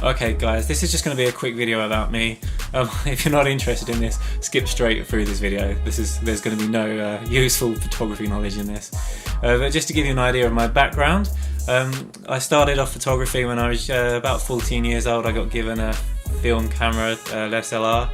Okay guys, this is just going to be a quick video about me. If you're not interested in this, skip straight through this video. There's going to be no useful photography knowledge in this. But just to give you an idea of my background, I started off photography when I was about 14 years old. I got given a film camera, SLR,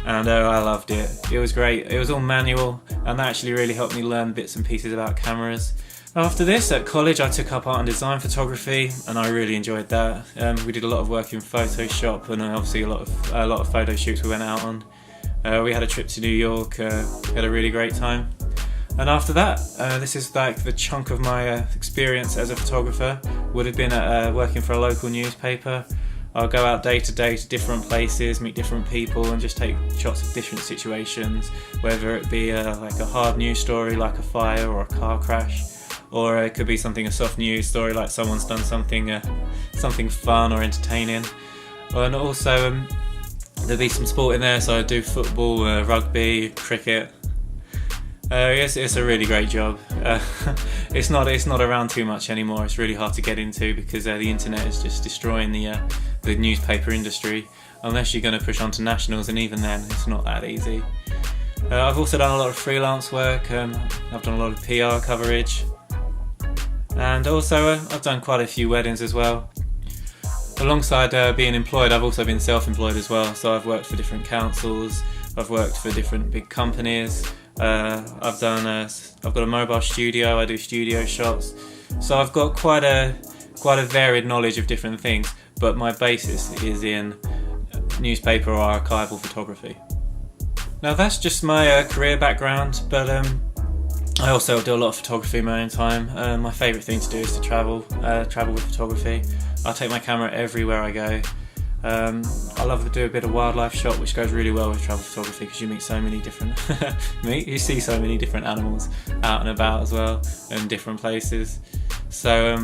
and I loved it. It was great. It was all manual, and that actually really helped me learn bits and pieces about cameras. After this, at college, I took up art and design photography, and I really enjoyed that. We did a lot of work in Photoshop, and obviously a lot of photo shoots we went out on. We had a trip to New York, had a really great time. And after that, this is like the chunk of my experience as a photographer. Would have been working for a local newspaper. I'll go out day to day to different places, meet different people, and just take shots of different situations, whether it be like a hard news story like a fire or a car crash, or it could be a soft news story like someone's done something fun or entertaining. And also there'll be some sport in there, so I do football, rugby, cricket. It's a really great job. It's not around too much anymore. It's really hard to get into because the internet is just destroying the newspaper industry, unless you're going to push on to nationals, and even then it's not that easy. I've also done a lot of freelance work. I've done a lot of PR coverage, and also I've done quite a few weddings as well. Alongside being employed, I've also been self-employed as well, so I've worked for different councils, I've worked for different big companies. I've got a mobile studio, I do studio shots, so I've got quite a varied knowledge of different things, but my basis is in newspaper or archival photography. Now that's just my career background, but I also do a lot of photography in my own time. My favourite thing to do is to travel with photography. I take my camera everywhere I go. I love to do a bit of wildlife shot, which goes really well with travel photography because you meet so many different you see so many different animals out and about as well, in different places. So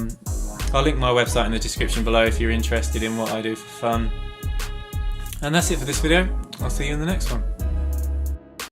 I'll link my website in the description below if you're interested in what I do for fun. And that's it for this video. I'll see you in the next one.